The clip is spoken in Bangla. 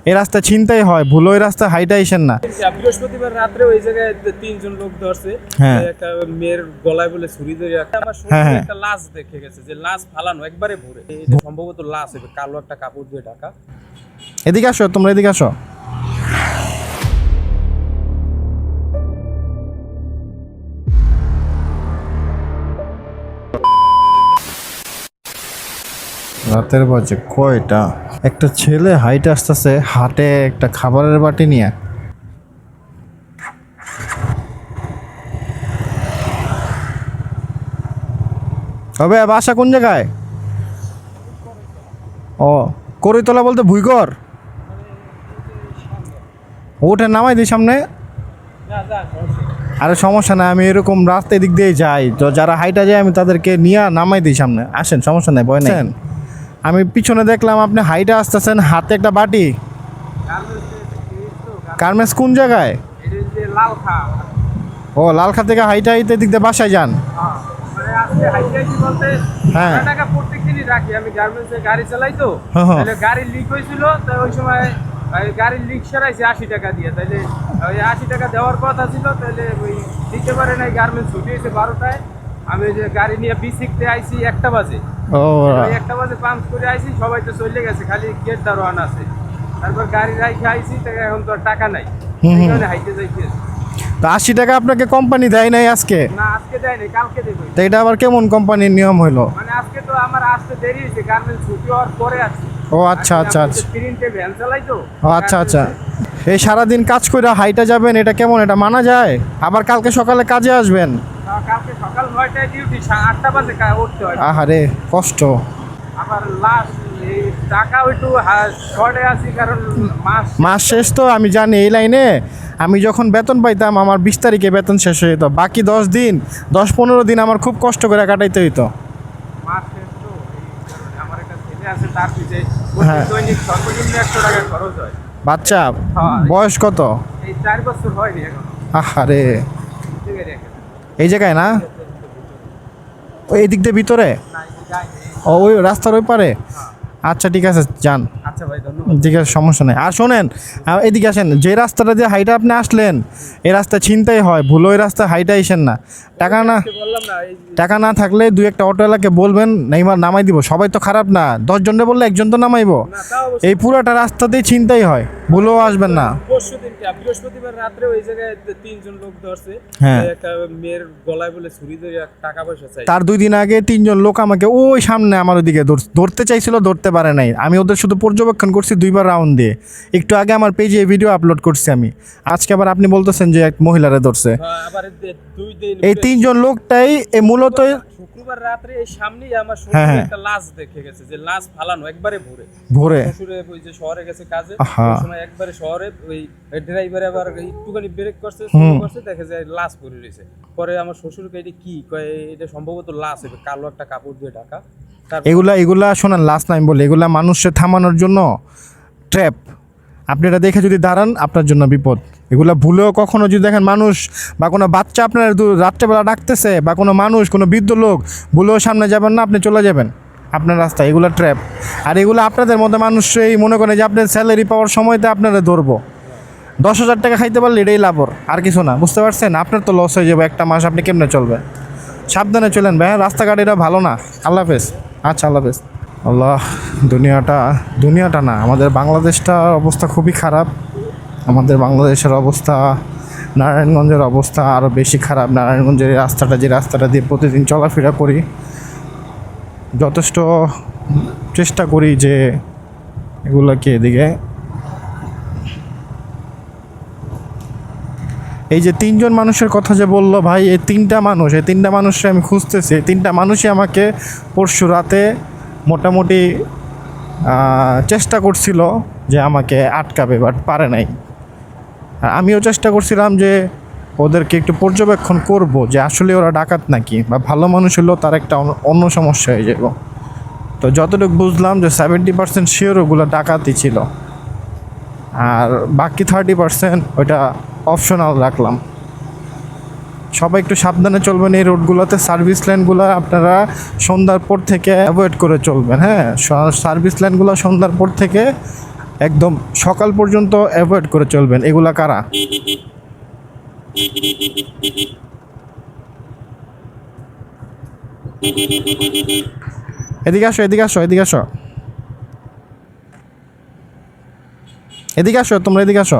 এই রাস্তা ছিনতাই হয়, ভুলো এই রাস্তা হাইটা আইসেন না। বৃহস্পতিবার রাত্রে ওই জায়গায় 3 জন লোক ধরছে, একটা মেয়ের গলায় বলে ছুরি ধরে আমার শ্বশুর একটা লাশ দেখে গেছে, যে লাশ ফালানো একবারে ভরে, এটা সম্ভবত লাশ হবে, কালো একটা কাপড় দিয়ে ঢাকা। এদিকে আসো, তোমরা এদিকে আসো। রাতের বাজে কয়টা, একটা ছেলে হাইটে আসতেছে, হাটে একটা খাবারের বাটি নিয়ে। তবে বাসা কোন জায়গায়? ও করিতলা বলতে ভুইগর। ওটা নামাই দিই সামনে। আরে সমস্যা না, আমি এরকম রাস্তায় দিক দিয়ে যাই, তো যারা হাইটা যায় আমি তাদেরকে নিয়ে নামাই দিই সামনে। আসেন, সমস্যা নেই, ভয় নেই। আমি পিছনে দেখলাম আপনি হাইটা আসতেছেন, হাতে একটা বাটি। গার্মেন্টস কোন জায়গায়? ও লালখা থেকে হাইটা হাইতে দিক দিয়ে বাসায় যান? হ্যাঁ, প্রত্যেকদিনই রাখি আমি গার্মেন্টসে, গাড়ি চালাই তো, গাড়ি লিক হয়েছিল, তো ওই সময় গাড়ির লিক সরাইছে 80 টাকা দিয়ে, তাহলে ওই 80 টাকা দেওয়ার কথা ছিল, তাহলে ওই দিতে পারে নাই, গার্মেন্টস ছুটি হয়েছে 12টায়। আমি যে গাড়ি নিয়ে বিসিকতে আইছি 1টা বাজে, 1টা বাজে পাম্প করে আইছি, সবাই তো চলে গেছে, খালি গেট দারোয়ান আছে। তারপর গাড়ি রাখি আইছি, এখন তো আর টাকা নাই, হাইতে যাইতে। তো 80 টাকা আপনাকে কোম্পানি দেয় নাই আজকে? না, আজকে দেয় নাই, কালকে দেবে। তো এটা আবার কেমন কোম্পানির নিয়ম হইলো? মানে আজকে তো আমার আসতে দেরি হয়েছে, গার্মেন্টস ছুটি হওয়ার পরে আসছে। ও আচ্ছা আচ্ছা আচ্ছা, প্রিন্টে ভ্যান চালাই তো। ও আচ্ছা আচ্ছা। এই সারাদিন কাজ করে হাইটা যাবেন, এটা কেমন, এটা মানা যায়? আবার কালকে সকালে কাজে আসবেন? কালকে সকাল 9টায় ডিউটি, 8টা বাজে উঠতে হয়। আহারে কষ্ট। আবার লাস্ট টাকা একটু শর্টে আছি, কারণ মাস শেষ তো। আমি জানি এই লাইনে আমি যখন বেতন পাইতাম, আমার 20 তারিখে বেতন শেষ হয়ে যেত, বাকি 10 দিন 10-15 দিন আমার খুব কষ্ট করে কাটাইতে হইতো। মাস শেষ তো, আমার একটা ছেলে আছে, তার পিছে দৈনিক সর্বনিম্ন 100 টাকা খরচ হয়। বাচ্চা বয়স কত? এই 4 বছর হয়নি এখন। আহারে, এই জায়গায় না, এই দিক দিয়ে ভিতরে, ওই রাস্তার ওই পারে। আচ্ছা ঠিক আছে, যান। আচ্ছা ভাই, ধন্যবাদ। ঠিক আছে, সমস্যা নেই। আর শোনেন, এদিকে আসেন, যে রাস্তাটা দিয়ে হাইটা আপনি আসলেন, এই রাস্তা ছিনতাই হয়, ভুলো এই রাস্তা হাইটা আইসেন না। টাকা না থাকলে 2-1টা অটোওয়ালাকে বলবেন, নেইমার নামাই দিব। সবাই তো খারাপ না, 10 জনে বললে 1 জন তো নামাইবো। এই পুরোটা রাস্তাতেই ছিনতাই হয়, ভুলেও আসবেন না। বৃহস্পতিবার রাত্রে ওই জায়গায় 3 জন লোক ধরছে, একটা মেয়ের গলায় বলে ছুরি ধরে টাকা পয়সা চাই। তার 2 দিন আগে 3 জন লোক আমাকে ওই সামনে আমার ওদিকে ধরতে চাইছিল, ধরতে পারে নাই। আমি ওদের শুধু পর্যবেক্ষণ করছি 2বার রাউন্ড দিয়ে। একটু আগে আমার পেজে ভিডিও আপলোড করছি আমি। আজকে আবার আপনি বলতেছেন যে এক মহিলারে ধরছে। এই 3 জন লোকটাই মূলত শুক্রবার রাত্রে এই সামনেই আমার শ্বশুর একটা লাশ দেখে গেছে, যে লাশ ফালানো একবারে ভরে। শ্বশুরে ওই যে শহরে গেছে কাজে, ওই সময় একবারে শহরে ওই ড্রাইভার আবার একটুখানি ব্রেক করছে, দেখে যায় লাশ পড়ে রয়েছে। পরে আমার শ্বশুরকে এটা কি কয়, এটা সম্ভবত লাশ হবে, কালো একটা কাপড় দিয়ে ঢাকা। এগুলা শোনেন, লাশ নাই বলে, এগুলা মানুষকে থামানোর জন্য ট্র্যাপ। আপনি এটা দেখে যদি দাঁড়ান, আপনার জন্য বিপদ। এগুলা ভুলেও কখনো যদি দেখেন মানুষ বা কোনো বাচ্চা আপনার রাত্রেবেলা ডাকতেছে, বা কোনো মানুষ, কোনো বৃদ্ধ লোক, ভুলেও সামনে যাবেন না, আপনি চলে যাবেন আপনার রাস্তায়। এগুলো ট্র্যাপ। আর এগুলো আপনাদের মধ্যে মানুষই মনে করেন যে আপনার স্যালারি পাওয়ার সময়তে আপনারা ধরবো। 10,000 টাকা খাইতে পারলে এটাই লাভর, আর কিছু না। বুঝতে পারছেন? আপনার তো লস হয়ে যাবে, একটা মাস আপনি কেমনে চলবেন? সাবধানে চলেন ভাই, রাস্তাঘাট এটা ভালো না। আল্লাহ হাফেজ। আচ্ছা, আল্লাহ হাফেজ। আল্লাহ, দুনিয়াটা না, আমাদের বাংলাদেশটার অবস্থা খুবই খারাপ। আমাদের বাংলাদেশের অবস্থা, নারায়ণগঞ্জের অবস্থা আরও বেশি খারাপ। নারায়ণগঞ্জের যে রাস্তাটা দিয়ে প্রতিদিন চলাফেরা করি, যথেষ্ট চেষ্টা করি যে এগুলোকে এদিকে, এই যে 3 জন মানুষের কথা যে বললো ভাই, এই 3টা মানুষে আমি খুঁজতেছি। এই 3টা মানুষই আমাকে পরশু রাতে মোটামুটি চেষ্টা করছিল যে আমাকে আটকাবে, বাট পারে নাই। আর আমিও চেষ্টা করছিলাম যে ওদেরকে একটু পর্যবেক্ষণ করব যে আসলে ওরা ডাকাত নাকি, বা ভালো মানুষ হলেও তার একটা অন্য সমস্যা হয়ে যাব। তো যতটুকু বুঝলাম যে 70% শিওর ওগুলো ডাকাতই ছিল, আর বাকি 30% ওইটা অপশনাল রাখলাম। সবাই একটু সাবধানে চলবেন এই রোডগুলোতে। সার্ভিস লাইনগুলো আপনারা সন্ধ্যার পর থেকে অ্যাভয়েড করে চলবেন। হ্যাঁ, সার্ভিস লাইনগুলো সন্ধ্যার পর থেকে একদম সকাল পর্যন্ত অ্যাভয়েড করে চলবেন। এগুলা কারা? এদিকে আসো, এদিকে আসো, এদিকে আসো, এদিকে আসো, তোমরা এদিকে আসো।